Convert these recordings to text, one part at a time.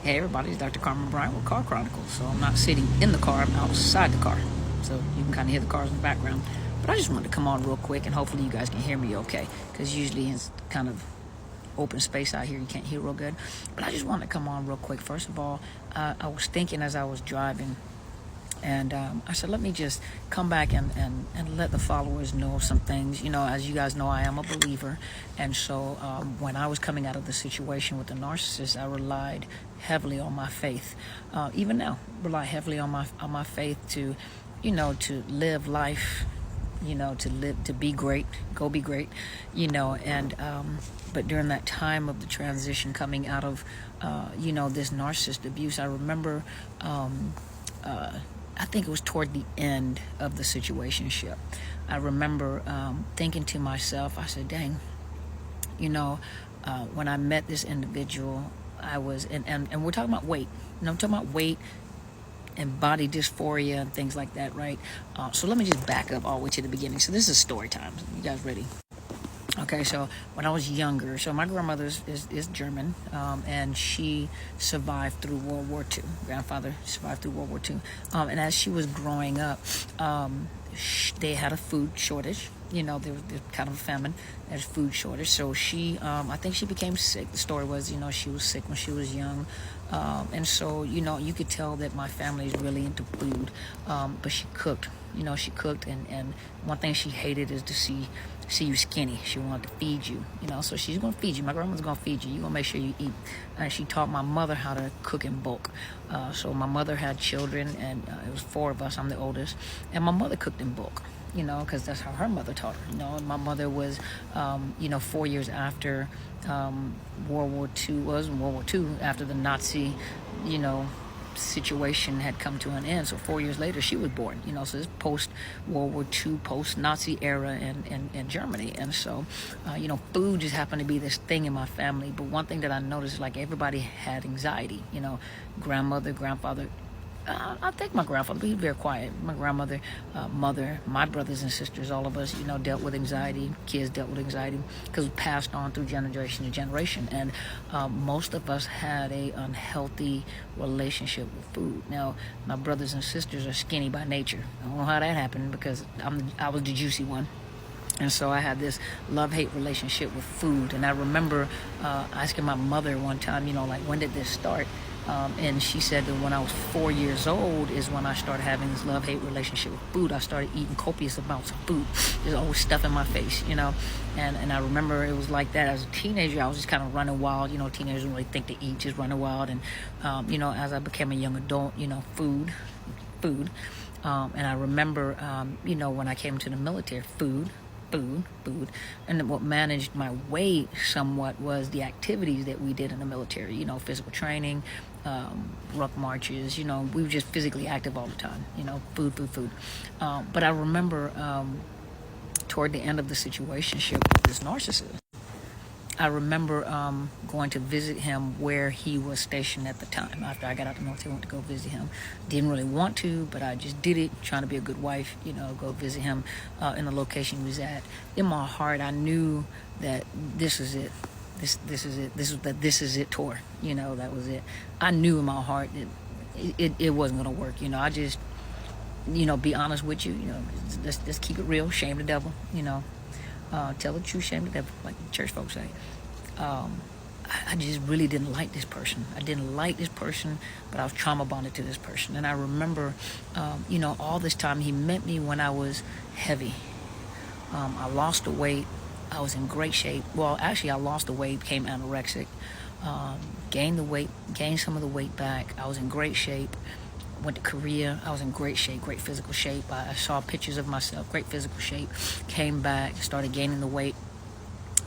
Hey everybody, it's Dr. Carmen Bryant with Car Chronicles. So I'm not sitting in the car, I'm outside the car. So you can kind of hear the cars in the background. But I just wanted to come on real quick and hopefully you guys can hear me okay. Because usually it's kind of open space out here, you can't hear real good. But I just wanted to come on real quick. First of all, I was thinking as I was driving, and I said, let me just come back and let the followers know some things. You know, as you guys know, I am a believer. And so when I was coming out of the situation with the narcissist, I relied heavily on my faith. Even now, rely heavily on my faith to, you know, to live life, you know, to be great, go be great, you know. And but during that time of the transition coming out of, you know, this narcissist abuse, I remember, I think it was toward the end of the situationship. I remember thinking to myself, I said, dang, you know, when I met this individual, I was, and we're talking about weight. You know, I'm talking about weight and body dysphoria and things like that, right? So let me just back up all the way to the beginning. So this is story time. You guys ready? Okay, so when I was younger, so my grandmother is German, and she survived through World War II. Grandfather survived through World War II. And as she was growing up, they had a food shortage. You know, there was kind of a famine. There's food shortage. So she, I think she became sick. The story was, you know, she was sick when she was young. And so, you know, you could tell that my family is really into food. But she cooked. You know, she cooked, and one thing she hated is to see you skinny. She wanted to feed you, you know, so she's going to feed you. My grandma's going to feed you. You're going to make sure you eat. And she taught my mother how to cook in bulk. So my mother had children, and it was 4 of us. I'm the oldest. And my mother cooked in bulk, you know, because that's how her mother taught her, you know. And my mother was, you know, 4 years after World War II, World War II, after the Nazi, you know, situation had come to an end. So 4 years later she was born, you know. So it's post World War II, post Nazi era in Germany. And so you know, food just happened to be this thing in my family. But one thing that I noticed, like, everybody had anxiety, you know. Grandmother, grandfather, I think my grandfather, but he was very quiet. My grandmother, mother, my brothers and sisters, all of us, you know, dealt with anxiety. Kids dealt with anxiety because it passed on through generation to generation. And most of us had a unhealthy relationship with food. Now, my brothers and sisters are skinny by nature. I don't know how that happened because I was the juicy one. And so I had this love-hate relationship with food. And I remember asking my mother one time, you know, like, when did this start? And she said that when I was 4 years old is when I started having this love-hate relationship with food. I started eating copious amounts of food. There's always stuff in my face, you know. And I remember it was like that as a teenager. I was just kind of running wild. You know, teenagers don't really think to eat, just running wild. And, you know, as I became a young adult, you know, food. And I remember, you know, when I came to the military, food. And what managed my weight somewhat was the activities that we did in the military, you know, physical training, ruck marches, you know. We were just physically active all the time, you know. Food. But I remember toward the end of the situationship with this narcissist, I remember going to visit him where he was stationed at the time. After I got out of the military, I went to go visit him. Didn't really want to, but I just did it, trying to be a good wife, you know, go visit him in the location he was at. In my heart, I knew that this is it. This is it. This was the This Is It tour. You know, that was it. I knew in my heart that it wasn't going to work. You know, I just, you know, be honest with you. You know, let's keep it real. Shame the devil. You know. Tell the truth, shame the devil, like the church folks say. I just really didn't like this person. I didn't like this person, but I was trauma bonded to this person. And I remember, you know, all this time he met me when I was heavy. I lost the weight. I was in great shape. Well, actually, I lost the weight, became anorexic, gained the weight, gained some of the weight back. I was in great shape. Went to Korea. I was in great shape, great physical shape. I saw pictures of myself, great physical shape. Came back, started gaining the weight,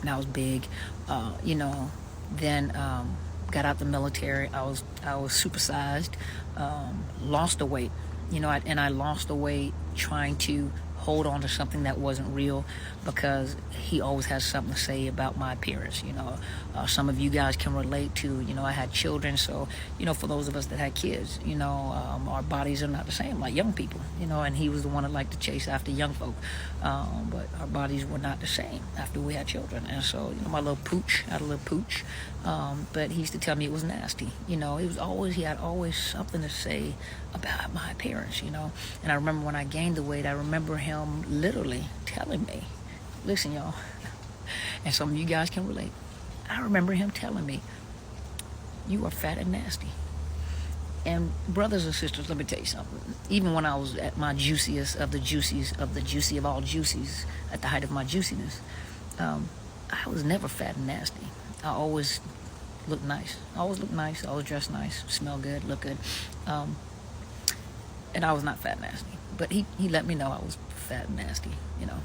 and I was big. You know, then got out the military. I was supersized. Lost the weight. You know, and I lost the weight trying to hold on to something that wasn't real, because he always has something to say about my appearance. You know, some of you guys can relate to, you know, I had children, so, you know, for those of us that had kids, you know, our bodies are not the same like young people, you know, and he was the one that liked to chase after young folk, but our bodies were not the same after we had children. And so, you know, my little pooch, I had a little pooch, But he used to tell me it was nasty. You know, he had always something to say about my appearance, you know. And I remember when I gained the weight, I remember him literally telling me, listen, y'all, and some of you guys can relate. I remember him telling me, you are fat and nasty. And brothers and sisters, let me tell you something. Even when I was at my juiciest of the juicies of the juicy of all juicies, at the height of my juiciness, I was never fat and nasty. I always looked nice. I always looked nice. I always dressed nice, smell good, look good. And I was not fat and nasty. But he let me know I was fat and nasty, you know.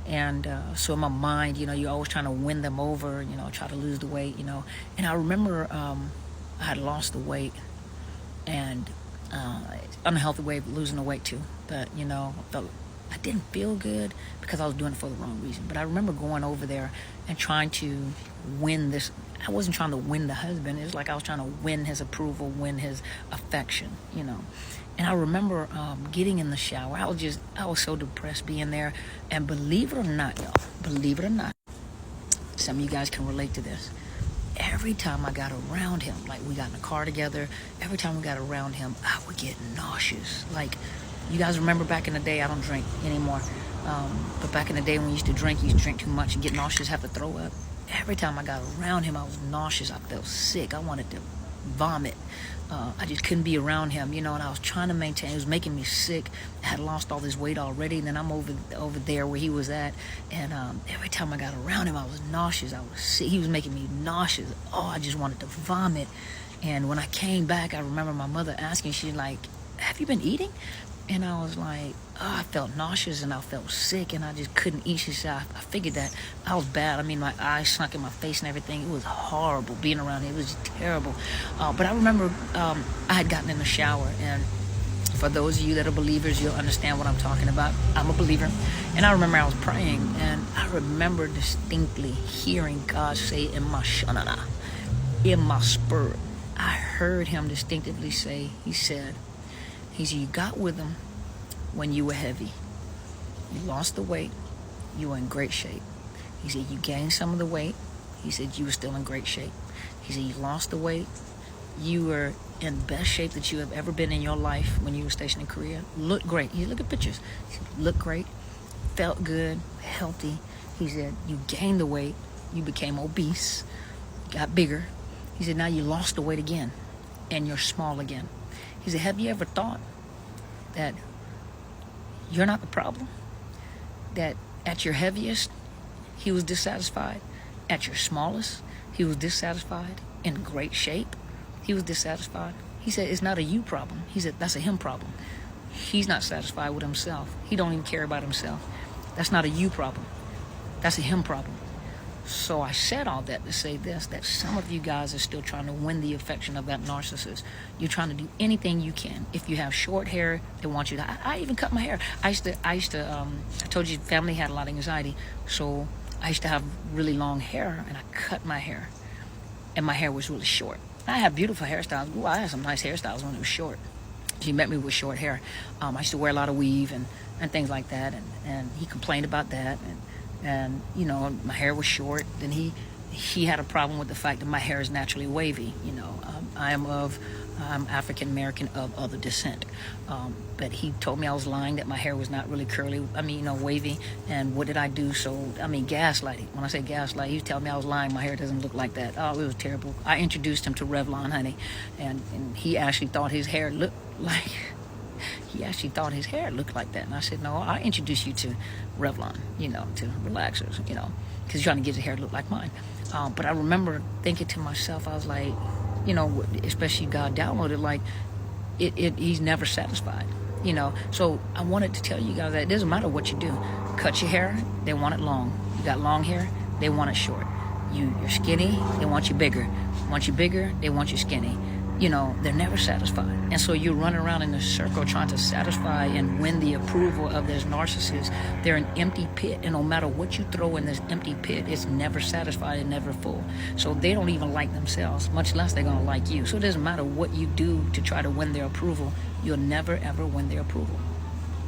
And so in my mind, you know, you're always trying to win them over, you know, try to lose the weight, you know. And I remember I had lost the weight, and unhealthy way of losing the weight too. But, you know, I didn't feel good because I was doing it for the wrong reason. But I remember going over there and trying to win this. I wasn't trying to win the husband. It was like I was trying to win his approval, win his affection, you know. And I remember getting in the shower. I was so depressed being there. And believe it or not, y'all, believe it or not, some of you guys can relate to this. Every time I got around him, like we got in the car together, every time we got around him, I would get nauseous. Like, you guys remember back in the day, I don't drink anymore, but back in the day when we used to drink too much and get nauseous, have to throw up. Every time I got around him, I was nauseous. I felt sick. I wanted to vomit. I just couldn't be around him, you know, and I was trying to maintain. It was making me sick. I had lost all this weight already, and then I'm over there where he was at, and every time I got around him, I was nauseous. I was sick. He was making me nauseous. Oh, I just wanted to vomit. And when I came back, I remember my mother asking, she's like, have you been eating? And I was like, oh, I felt nauseous and I felt sick and I just couldn't eat. She said, I figured that I was bad. I mean, my eyes sunk in my face and everything. It was horrible being around him. It was terrible. But I remember I had gotten in the shower, and for those of you that are believers, you'll understand what I'm talking about. I'm a believer. And I remember I was praying, and I remember distinctly hearing God say in my shanana, in my spirit, I heard him distinctively say, he said, you got with him when you were heavy. You lost the weight. You were in great shape. He said, you gained some of the weight. He said, you were still in great shape. He said, you lost the weight. You were in the best shape that you have ever been in your life when you were stationed in Korea. Looked great. You look at pictures. He said, looked great. Felt good. Healthy. He said, you gained the weight. You became obese. Got bigger. He said, now you lost the weight again. And you're small again. He said, have you ever thought that you're not the problem? That at your heaviest, he was dissatisfied. At your smallest, he was dissatisfied. In great shape, he was dissatisfied. He said, it's not a you problem. He said, that's a him problem. He's not satisfied with himself. He don't even care about himself. That's not a you problem. That's a him problem. So I said all that to say this, that some of you guys are still trying to win the affection of that narcissist. You're trying to do anything you can. If you have short hair, they want you to. I even cut my hair. I told you family had a lot of anxiety, so I used to have really long hair, and I cut my hair, and my hair was really short. I had beautiful hairstyles. Ooh, I had some nice hairstyles when it was short. He met me with short hair. I used to wear a lot of weave and things like that, and he complained about that, and you know, my hair was short. Then he had a problem with the fact that my hair is naturally wavy. You know, I'm African American of other descent, but he told me I was lying, that my hair was not really curly. I mean, you know, wavy. And what did I do? So I mean, gaslighting. When I say gaslight, he was telling me I was lying. My hair doesn't look like that. Oh, it was terrible. I introduced him to Revlon, honey, and he actually thought his hair looked like. He actually thought his hair looked like that. And I said, no, I'll introduce you to Revlon, you know, to relaxers, you know, because he's trying to get his hair to look like mine. But I remember thinking to myself, I was like, you know, especially God downloaded, like, he's never satisfied, you know. So I wanted to tell you guys that it doesn't matter what you do. Cut your hair, they want it long. You got long hair, they want it short. You're skinny, they want you bigger. Want you bigger, they want you skinny. You know, they're never satisfied. And so you run around in a circle trying to satisfy and win the approval of this narcissist. They're an empty pit, and no matter what you throw in this empty pit, it's never satisfied and never full. So they don't even like themselves, much less they're going to like you. So it doesn't matter what you do to try to win their approval. You'll never, ever win their approval.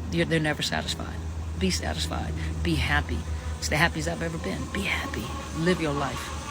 They're never satisfied. Be satisfied. Be happy. It's the happiest I've ever been. Be happy. Live your life.